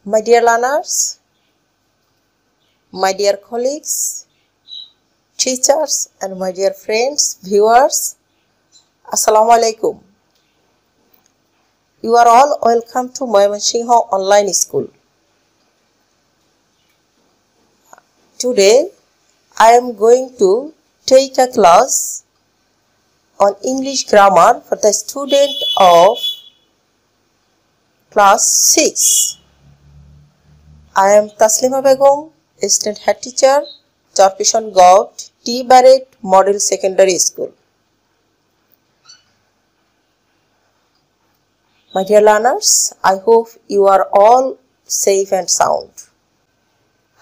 My dear learners, my dear colleagues, teachers and my dear friends, viewers, Assalamu alaikum. You are all welcome to Mymensingh Online School. Today, I am going to take a class on English grammar for the student of class 6. I am Taslima Begum, Assistant Head Teacher, Jarpishon Gov, T. Barrett Model Secondary School. My dear learners, I hope you are all safe and sound.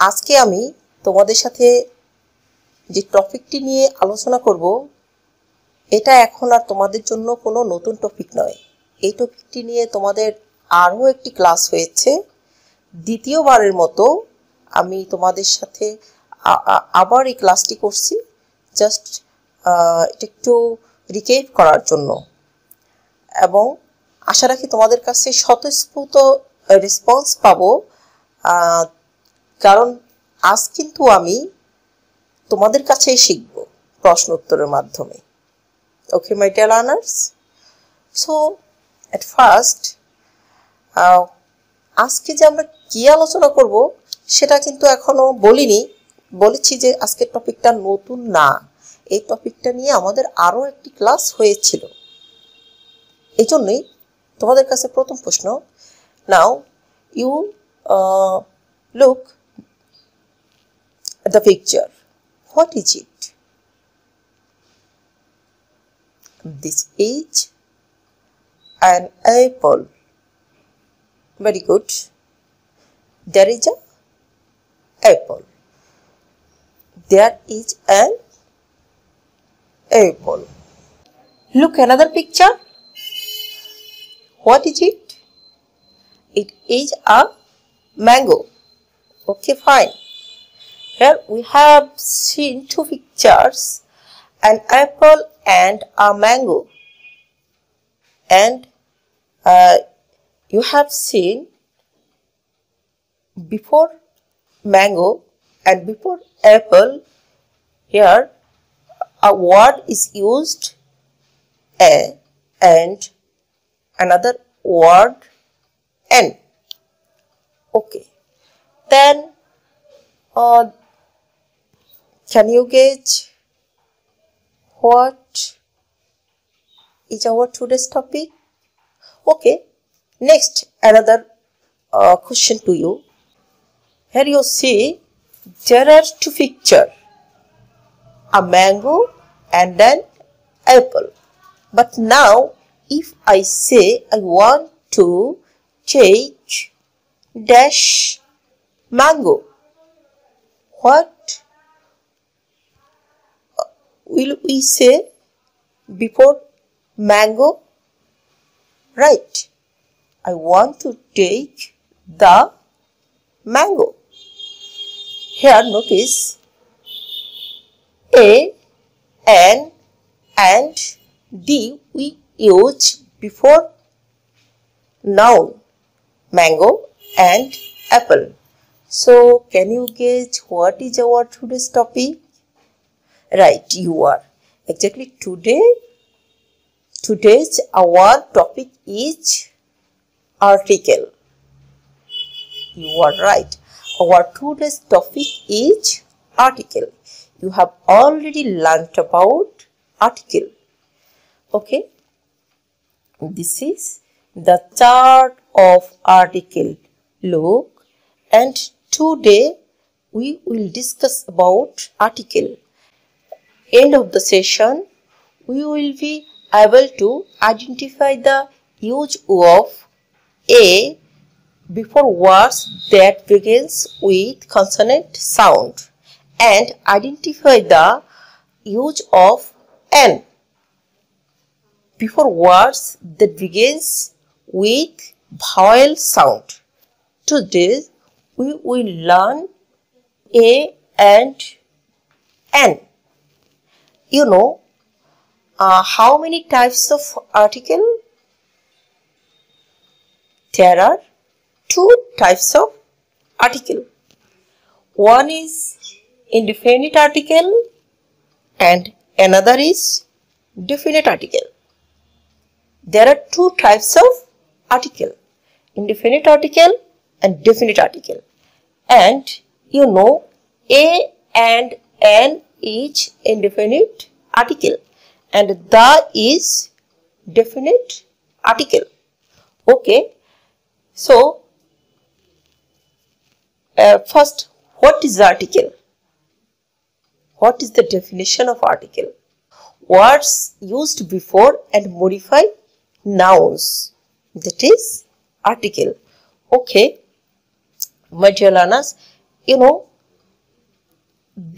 আজকে আমি তোমাদের সাথে যে টপিকটি নিয়ে আলোচনা করব এটা এখন আর তোমাদের জন্য কোনো নতুন টপিক নয়। এই টপিকটি নিয়ে তোমাদের আরও একটি ক্লাস হয়েছে। দ্বিতীয়বারের মতো আমি তোমাদের সাথে আবার এই ক্লাসটি করছি, জাস্ট একটু রিক্যাপ করার জন্য, এবং আশা রাখি তোমাদের কাছে স্বতঃস্ফূর্ত রেসপন্স পাবো, কারণ আজ কিন্তু আমি তোমাদের কাছেই শিখব প্রশ্ন উত্তরের মাধ্যমে। Okay my dear learners, so at first আজকে যে আমরা কি আলোচনা করব সেটা কিন্তু এখনো বলিনি। বলেছি যে আজকের টপিকটা নতুন না, এই টপিকটা নিয়ে আমাদের আরও একটি ক্লাস হয়েছিল। এই জন্যই তোমাদের কাছে প্রথম প্রশ্ন, now you look at the picture. What is it? This is an apple. Very good. There is an apple. There is an apple. Look another picture. What is it? It is a mango. Okay, fine. Here we have seen two pictures, an apple and a mango. And you have seen before mango and before apple, here a word is used, a, and another word, n. Okay. Then can you gauge what is our today's topic? Okay. Next, another question to you. Here you see there are two pictures, a mango and an apple. But now if I say I want to take dash mango, what will we say before mango? Right, I want to take the mango. Here notice A, N and D we use before noun mango and apple. So can you gauge what is our today's topic? Right, you are. Exactly today's our topic is article. You are right. Our today's topic is article. You have already learnt about article. Okay. This is the chart of article. Look, and today we will discuss about article. End of the session, we will be able to identify the use of a before words that begins with consonant sound and identify the use of n before words that begins with vowel sound. Today we will learn a and n. You know how many types of article? There are two types of article. One is indefinite article and another is definite article. There are two types of article, indefinite article and definite article. And you know, a and an is indefinite article and the is definite article. Okay, so first, what is the article? What is the definition of article? Words used before and modify nouns, that is article. Okay, my dear learners, you know,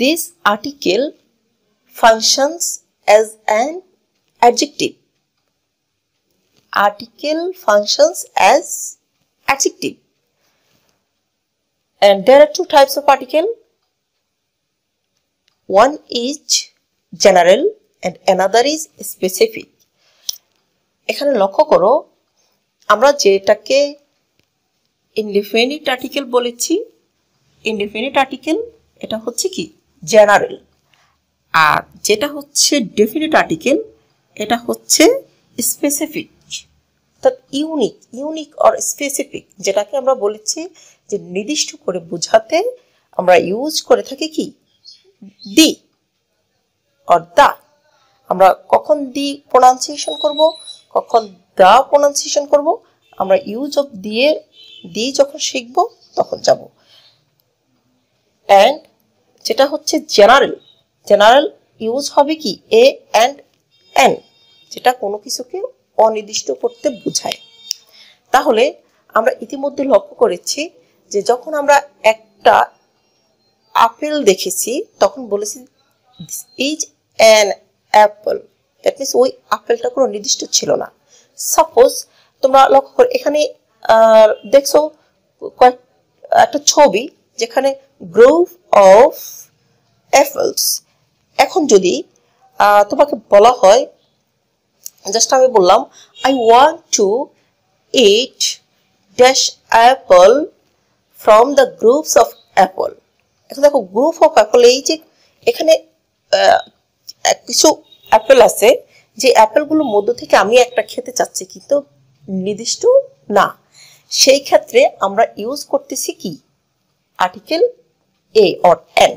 this article functions as an adjective. Article functions as adjective. And there are two types of article. One is general and another is specific. এখানে লক্ষ্য করো, আমরা যেটাকে indefinite article বলেছি, indefinite article এটা হচ্ছে কি general, আর যেটা হচ্ছে ডেফিনিট আর্টিকেল এটা হচ্ছে স্পেসিফিক। অর্থাৎ ইউনিক অর স্পেসিফিক যেটাকে আমরা বলেছি যে নির্দিষ্ট করে বোঝাতে আমরা ইউজ করে থাকি কি দি অর দা। আমরা কখন দি প্রোনাউন্সিয়েশন করব, কখন দা প্রোনাউন্সিয়েশন করব, আমরা ইউজ অফ দি যখন শিখব তখন যাব। অ্যান্ড যেটা হচ্ছে জেনারেল ইউজ হবে কি এ অ্যান্ড এন, যেটা কোনো কিছুকে অনির্দিষ্ট করতে বোঝায়। তাহলে আমরা ইতিমধ্যে লক্ষ্য করেছি যে যখন আমরা একটা আপেল দেখেছি তখন বলেছি this is an Apple, that means ওই আপেলটা কোনো নির্দিষ্ট ছিল না। সাপোজ তোমরা লক্ষ্য করো এখানে দেখছো একটা ছবি যেখানে গ্রোভ অফ অ্যাপলস। এখন যদি তোমাকে বলা হয়, জাস্ট আমি বললাম I want two it dash apple from the groups of apple. এখন দেখো গ্রুপ অফ অ্যাপল, এই যে এখানে কিছু অ্যাপেল আছে যে অ্যাপেলগুলোর মধ্য থেকে আমি একটা খেতে চাচ্ছি কিন্তু নির্দিষ্ট না, সেই ক্ষেত্রে আমরা ইউজ করতেছি কি আর্টিকেল এ অর এন।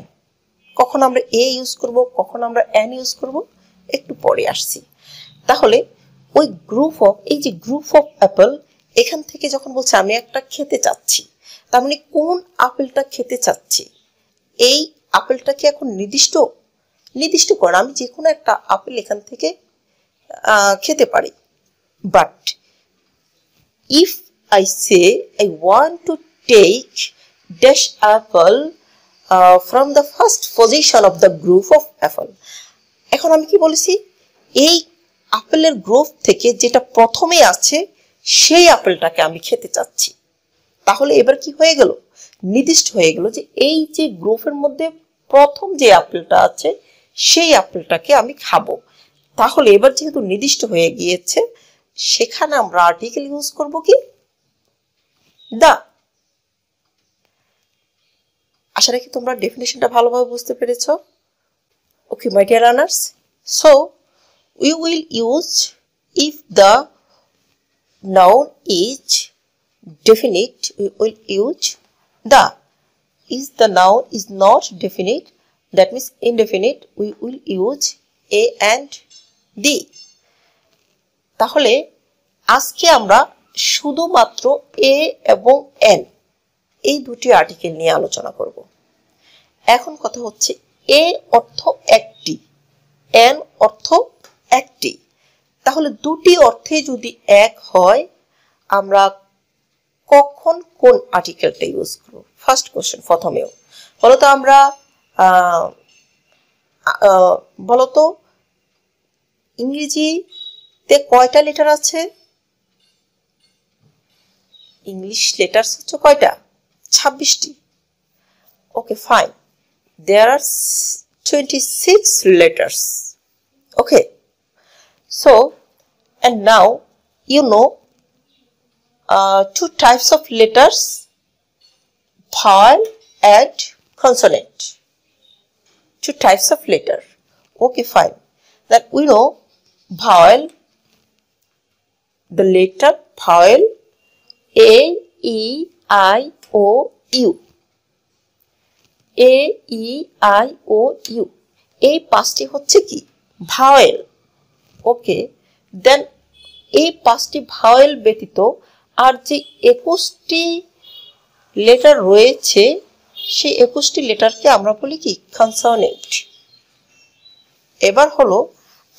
কখন আমরা এ ইউজ করব, কখন আমরা এন ইউজ করব একটু পরে আসছি। তাহলে ওই এই যে গ্রুপ অফ অ্যাপেল, এখান থেকে যখন বলছে আমি একটা খেতে চাচ্ছি, তার মানে কোন আপেলটা খেতে চাচ্ছি, এই আপেলটা কি এখন নির্দিষ্ট করে আমি যে কোনো একটা আপেল এখান থেকে খেতে পারি। But if I say I want to take dash apple from the first position of the group of apple, এখন আমি কি বলেছি এই আপেলের গ্রুপ থেকে যেটা প্রথমে আছে সেই আপেলটাকে আমি খেতে চাচ্ছি। তাহলে এবার কি হয়ে গেল, নির্দিষ্ট হয়ে গেল যে এই যে গ্রুপের মধ্যে প্রথম যে আপেলটা আছে সেই আপেলটাকে আমি খাবো। তাহলে এবার যেহেতু নির্দিষ্ট হয়ে গিয়েছে সেখানে আমরা আর্টিকেল ইউজ করব কি দা। আশা রাখি তোমরা ডেফিনেশনটা ভালোভাবে বুঝতে পেরেছো। Okay my dear learners, so we will use if the noun is definite, we will use the. If the noun is not definite, that means indefinite, we will use a and the. তাহলে আজকে আমরা শুধুমাত্র এ এবং N এই দুটি article নিয়ে আলোচনা করব। এখন কথা হচ্ছে এ অর্থ একটি, এন অর্থ একটি, তাহলে দুটি অর্থে যদি এক হয় আমরা কখন কোন আর্টিকেলটা ইউজ করব? ফার্স্ট কোশ্চেন প্রথমেও বলতো আমরা বলতো ইংরেজিতে কয়টা লেটার আছে? ইংলিশ লেটারস হচ্ছে কয়টা? 26টি। Okay fine, there are 26 letters. Okay, so and now you know two types of letters, vowel and consonant. Two types of letter. Okay, fine. That we know vowel, the letter vowel A, E, I, O, U. A, E, I, O, U. এই পাঁচটি হচ্ছে কি vowel. ওকে, দেন এই পাঁচটি vowel ব্যতীত আর যে 21টি letter রয়েছে সেই 21টি লেটারকে আমরা বলি কি কনসোনেন্ট। এবার হলো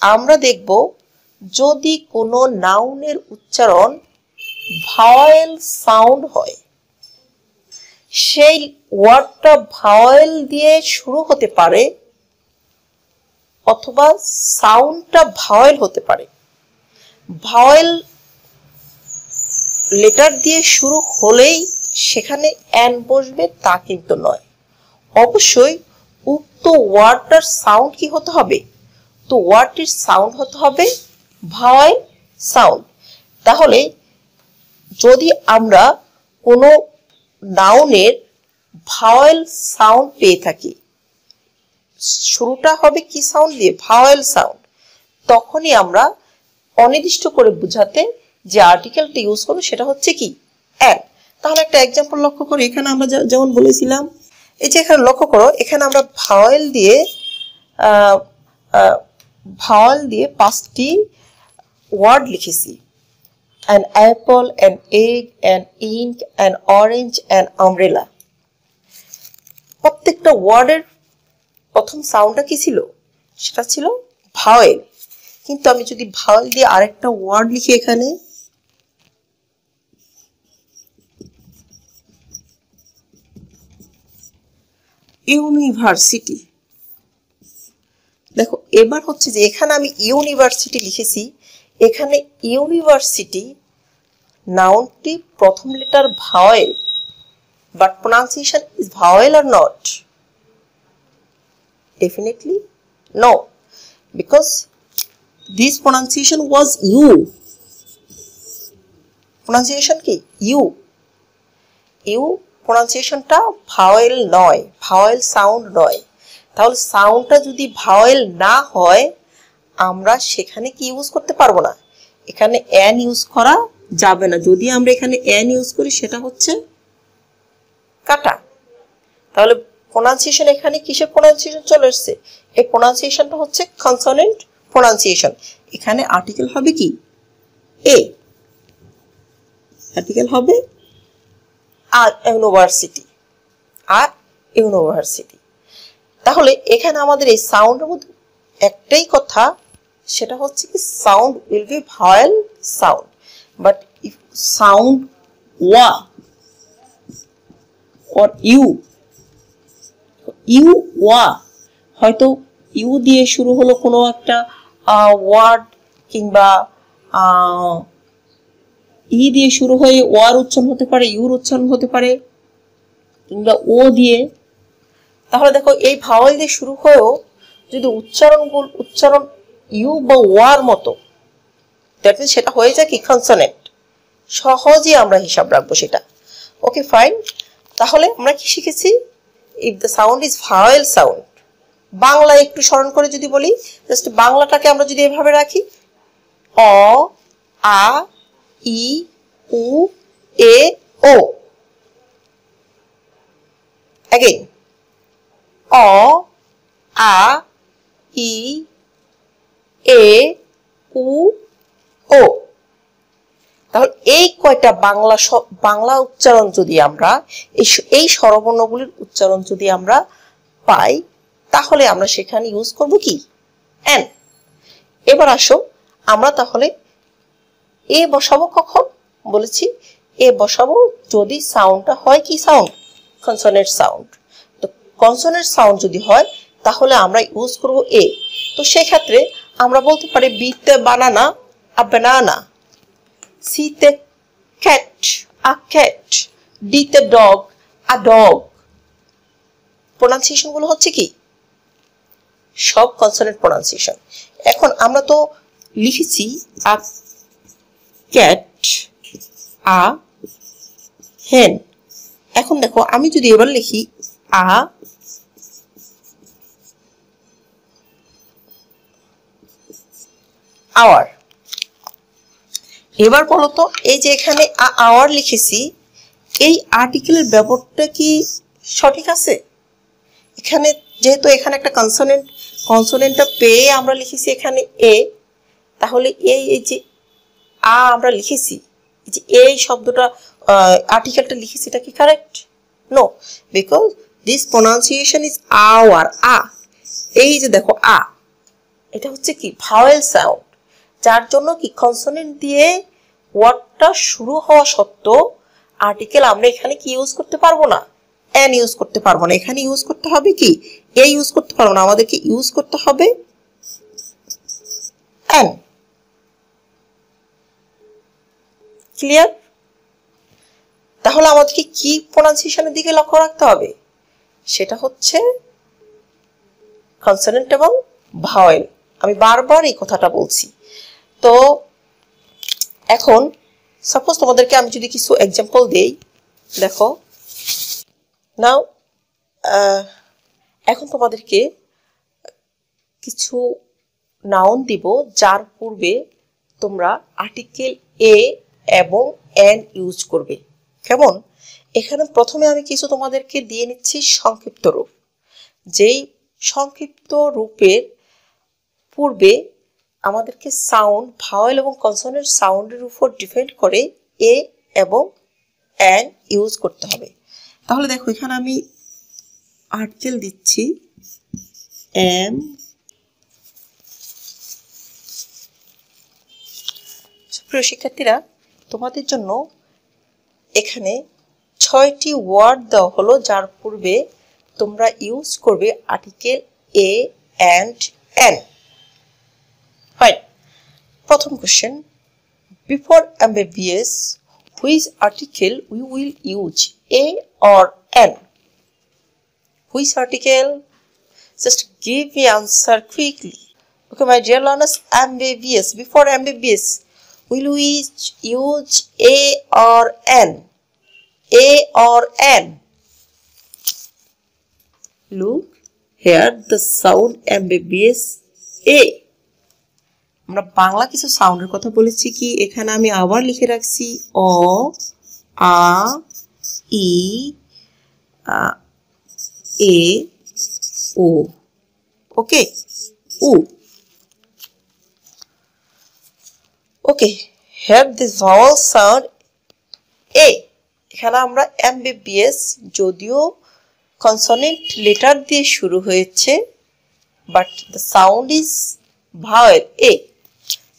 আমরা দেখব যদি কোনো নাউনের উচ্চারণ ভাওয়েল সাউন্ড হয়, সেই ওয়ার্ডটা ভাওয়েল দিয়ে শুরু হতে পারে অথবা সাউন্ডটা ভাওয়েল হতে পারে। ভাওয়েল লেটার দিয়ে শুরু হলেই সেখানে অ্যান বসবে তা কিন্তু নয়, অবশ্যই উক্ত ওয়ার্ডটার সাউন্ড কি হতে হবে, তো ওয়ার্ডটির সাউন্ড হতে হবে ভাওয়েল সাউন্ড। তাহলে যদি আমরা কোনো নাউনের ভাওয়েল সাউন্ড পেয়ে থাকি, শুরুটা হবে কি সাউন্ড দিয়ে, ভাওয়েল সাউন্ড, তখনই আমরা অনির্দিষ্ট করে বোঝাতে যে আর্টিকেলটা ইউজ করব সেটা হচ্ছে কি অ্যান। তাহলে একটা এক্সাম্পল লক্ষ্য করি, এখানে আমরা যেমন বলেছিলাম, এই যে এখানে লক্ষ্য করো, এখানে আমরা ভাওয়েল দিয়ে 5টি ওয়ার্ড লিখেছি, an apple, an egg, an ink, an orange, an umbrella। প্রত্যেকটা ওয়ার্ডের প্রথম সাউন্ডটা কি ছিল, সেটা ছিল ভাওয়েল। কিন্তু আমি যদি ভাওয়েল দিয়ে আরেকটা ওয়ার্ড লিখি এখানে, ইউনিভার্সিটি, দেখো এবার হচ্ছে যে এখানে আমি ইউনিভার্সিটি লিখেছি, এখানে ইউনিভার্সিটি নাউনটি প্রথম letter vowel, but pronunciation is vowel or not? Definitely no, because this pronunciation was U. Pronunciation কি U, U pronunciationটা ভাওয়েল নয়, ভাওয়েল সাউন্ড নয়। তাহলে সাউন্ডটা যদি ভাওয়েল না হয় আমরা সেখানে কি ইউজ করতে পারবো না, এখানে অ্যান ইউজ করা যাবে না। যদি আমরা এখানে অ্যান ইউজ করি সেটা হচ্ছে কাটা। তাহলে প্রোনাউন্সিয়েশন এখানে কিসের প্রোনাউন্সিয়েশন চলে আসছে, এই প্রোনাউন্সিয়েশনটা হচ্ছে কনসোনেন্ট প্রোনাউন্সিয়েশন। এখানে আর্টিকেল হবে কি এ, আর্টিকেল হবে ইউনিভার্সিটি, আর ইউনিভার্সিটি। তাহলে এখানে আমাদের এই সাউন্ডের মধ্যে একটাই কথা, সেটা হচ্ছে কি sound will be vowel sound, but if sound ওয়া or ইউ ওয়া, হয়তো ইউ দিয়ে শুরু হলো কোনো একটা ওয়ার্ড, কিংবা ই দিয়ে শুরু হয়ে ওয়ার উচ্চারণ হতে পারে, ইউর উচ্চারণ হতে পারে, কিংবা ও দিয়ে। তাহলে দেখো এই ভাওয়েল দিয়ে শুরু হয়েও যদি উচ্চারণ ইউ বা ওয়ার মতো, দ্যাট মিনস সেটা হয়ে যায় কি কনসোনেন্ট, সহজেই আমরা হিসাব রাখবো সেটা। Okay fine. তাহলে আমরা কি শিখেছি, if the sound is vowel sound, Bangla একটু স্মরণ করে যদি বলি, জাস্ট বাংলাটাকে আমরা যদি এভাবে রাখি, অ, আ, ই, উ, এ, ও। অ্যাগেইন অ, আ, ই, এ, উ, ও। তাহলে এই কয়টা বাংলা উচ্চারণ যদি আমরা এই স্বরবর্ণগুলির উচ্চারণ যদি আমরা পাই, তাহলে আমরা সেখানে ইউজ করব কি এন। এবার আসো আমরা তাহলে এ বসাবো কখন, বলেছি এ বসাবো যদি সাউন্ডটা হয় কি সাউন্ড, কনসোনেন্ট সাউন্ড। তো কনসোনেন্ট সাউন্ড যদি হয় তাহলে আমরা ইউজ করব এ। তো সেক্ষেত্রে আমরা বলতে পারি বিতে বানানা, আ বানানা, সিতে ক্যাট, আ ক্যাট, ডিতে ডগ, আ ডগ। প্রোনাউন্সিয়েশন গুলো হচ্ছে কি সব কনসোনেন্ট প্রোনাউন্সিয়েশন। এখন আমরা তো লিখেছি আ ক্যাট, আ আ হেন। এখন দেখো আমি যদি এবার লিখি আ আওয়ার, এবার বলো তো এই যে এখানে আওয়ার লিখেছি, এই আর্টিকেলের ব্যবহারটা কি সঠিক আছে? এখানে যেহেতু এখানে একটা কনসোনেন্টটা পেয়ে আমরা লিখেছি এখানে এ, তাহলে এই যে আমরা লিখেছি, যে এই শব্দটা আর্টিকেলটা লিখেছি, এটা কি correct? No, because this pronunciation is hour. এই যে দেখো এটা হচ্ছে কি ভাওয়েল সাউন্ড, যার জন্য কি কনসোনেন্ট দিয়ে ওয়ার্ডটা শুরু হওয়া সত্ত্বেও আর্টিকেল আমরা এখানে কি ইউজ করতে পারবো না, এন ইউজ করতে পারবো না। এখানে ইউজ করতে হবে কি এ ইউজ করতে পারবো না, আমাদেরকে ইউজ করতে হবে এন। ক্লিয়ার? তাহলে আমাদেরকে কি প্রনাউন্সিয়েশনের দিকে লক্ষ্য রাখতে হবে? সেটা হচ্ছে কনসোনেন্ট এবং ভাওয়েল। আমি বারবার এই কথাটা বলছি। তো এখন সাপোজ তোমাদেরকে আমি যদি কিছু এক্সাম্পল দেই, দেখো নাও এখন তোমাদেরকে কিছু নাউন দিব যার পূর্বে তোমরা আর্টিকেল এ এবং এন ইউজ করবে। কেমন? এখানে প্রথমে আমি কিছু তোমাদেরকে দিয়ে নিচ্ছি সংক্ষিপ্ত রূপ, যেই সংক্ষিপ্ত রূপের পূর্বে আমাদেরকে সাউন্ড, ভাওয়েল এবং কনসোনেন্ট সাউন্ডের উপর ডিপেন্ড করে এ এবং এন ইউজ করতে হবে। তাহলে দেখো এখানে আমি আর্টিকেল দিচ্ছি এম। প্রিয় শিক্ষার্থীরা, তোমাদের জন্য এখানে 6টি ওয়ার্ড দেওয়া হলো যার পূর্বে তোমরা ইউজ করবে আর্টিকেল এ অ্যান্ড এন। হয় প্রথম question, before MBBS which article we will use, A or N? Which article? Just give me answer quickly. Okay, my dear learners, MBBS, before MBBS will we use A or N? A or N? Look here, the sound MBBS A. আমরা বাংলা কিছু সাউন্ডের কথা বলেছি কি, এখানে আমি আবার লিখে রাখছি অ, আ, ই, এ, ও। ওকে, উ। ওকে, here this vowel sound A. এখানে আমরা MBBS যদিও কনসোনেন্ট লেটার দিয়ে শুরু হয়েছে, but the sound is vowel A.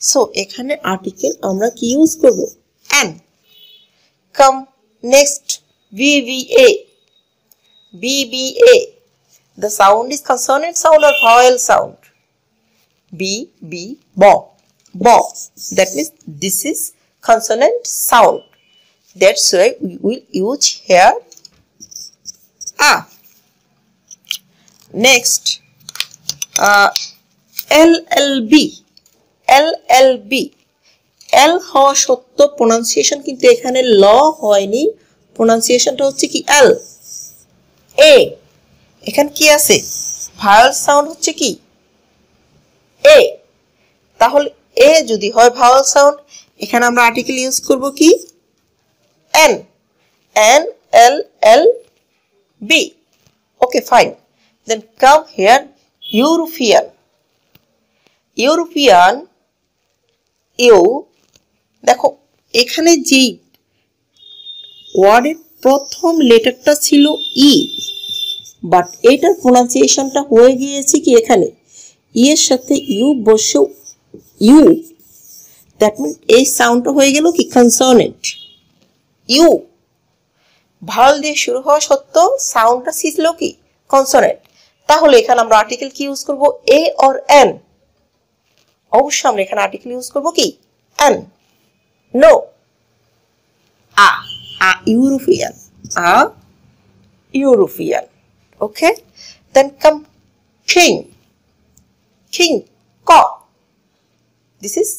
So এখানে আর্টিকেল আমরা কি ইউজ করব? An. Come next, BBA. BBA. The sound is consonant sound or vowel sound? B, B, bo. Bo. That means this is consonant sound. That's why we will use here A. Next, LLB. LLB. L হওয়া সত্য pronunciation কিন্তু এখানে ল হয়নি, প্রোনাউন্সিয়েশনটা হচ্ছে কি এল। এ, এখানে কি আছে? ভাওয়েল সাউন্ড হচ্ছে কি এ। তাহলে এ যদি হয় ভাওয়েল সাউন্ড, এখানে আমরা আর্টিকেল ইউজ করব কি an. An, L, L, B. Okay, fine. Then come here European. European, U. দেখো এখানে যে ওয়ার্ডের প্রথম লেটারটা ছিল ই, বাট এটার প্রোনাউন্সিয়েশনটা হয়ে গিয়েছে কি এখানে ই এর সাথে ইউ বসে ইউ। দ্যাট মিন এই সাউন্ডটা হয়ে গেল কি কনসোনেন্ট ইউ। ভাওয়েল দিয়ে শুরু হওয়া সত্ত্বেও সাউন্ডটা ছিল কি কনসোনেন্ট। তাহলে এখানে আমরা আর্টিকেল কি ইউজ করব? A or an? অবশ্যই আমরা এখানে আর্টিকেল ইউজ করব কি an. No, a. European. A European. Okay. Then come king. King. Ko. This is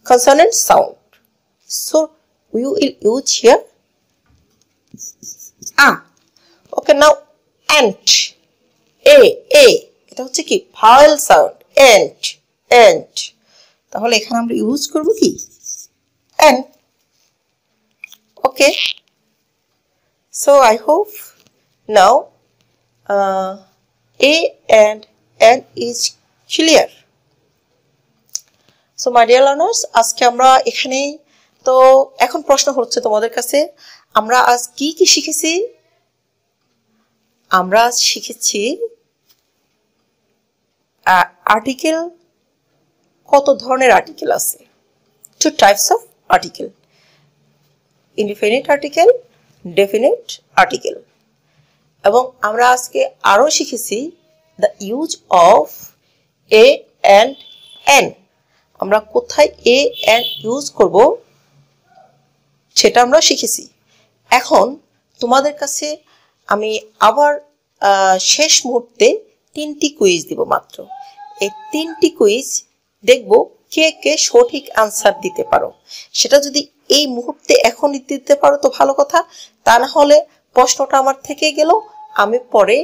consonant sound. So we will use here a. Okay, now ant. A এটা হচ্ছে কি vowel sound. ant. তাহলে এখানে আমরা use করব কি ant. Okay, so I hope now a and n is clear. So my dear learners, আজকে আমরা এখানে তো এখন প্রশ্ন হচ্ছে তোমাদের কাছে আমরা আজ কি কি শিখেছি আমরা শিখেছি আর্টিকেল কত ধরনের আর্টিকেল আছে two types of article indefinite article definite article এবং আমরা আজকে আরো শিখেছি the use of a and n আমরা কোথায় a and ইউজ করব সেটা আমরা শিখেছি এখন তোমাদের কাছে আমি আবার শেষ মুহূর্তে তিনটি কুইজ দিব মাত্র এই তিনটি কুইজ দেখব কে কে সঠিক আনসার দিতে পারো সেটা যদি এই মুহূর্তে এখনই দিতে পারো তো ভালো কথা তা না হলে প্রশ্নটা আমার থেকে গেল আমি পরে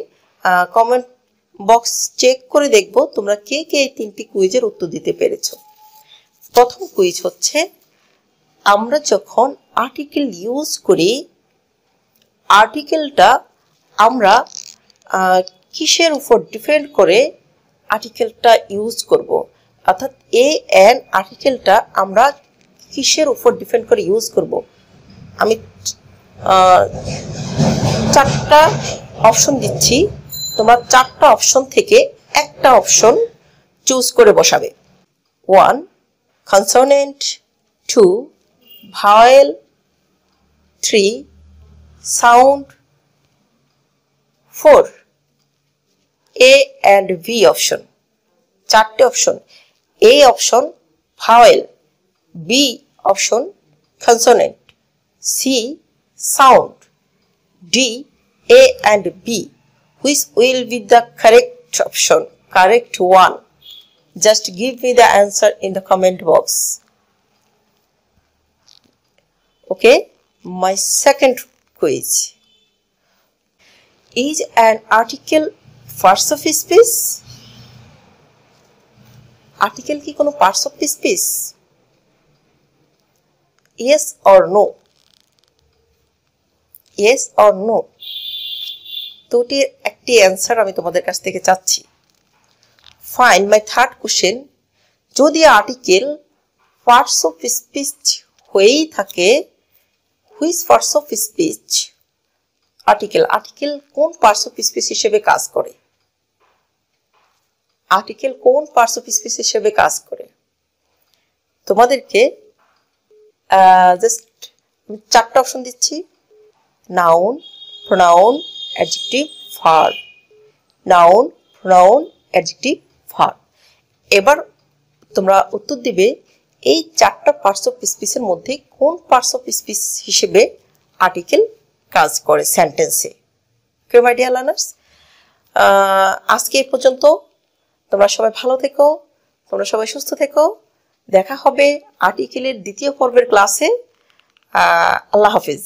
কমেন্ট বক্স চেক করে দেখব তোমরা কে কে এই তিনটি কুইজের উত্তর দিতে পেরেছো প্রথম কুইজ হচ্ছে আমরা যখন আর্টিকেল ইউজ করি আর্টিকেলটা আমরা কিসের উপর ডিপেন্ড করে আর্টিকেলটা ইউজ করব অর্থাৎ এ এন আর্টিকেলটা আমরা কিসের উপর ডিপেন্ড করে ইউজ করব আমি চারটা অপশন দিচ্ছি তোমরা চারটা অপশন থেকে একটা অপশন চুজ করে বসাবে 1 consonant 2 vowel 3 sound 4 A and B option চারটে option A option vowel B option consonant C sound D A and B which will be the correct option correct one just give me the answer in the comment box okay my second quiz is an article parts of speech article ki kono parts of speech yes or no দুটির একটি answer আমি তোমাদের কাছ থেকে চাচ্ছি fine মাই third question যদি article parts of speech হয়েই থাকে which parts of speech article কোন পার্টস অফ স্পিচ হিসেবে কাজ করে তোমাদেরকে জাস্ট চারটা অপশন দিচ্ছি noun pronoun adjective verb noun pronoun adjective verb এবার তোমরা উত্তর দিবে এই চারটা পার্টস অফ স্পিচের মধ্যে কোন পার্টস অফ স্পিচ হিসেবে আর্টিকেল কাজ করে সেন্টেন্সে ওকে মাই ডিয়ার লার্নার্স আজকে এই পর্যন্ত তোমরা সবাই ভালো থেকো তোমরা সবাই সুস্থ থেকো দেখা হবে আর্টিকেলের দ্বিতীয় পর্বের ক্লাসে আল্লাহ হাফেজ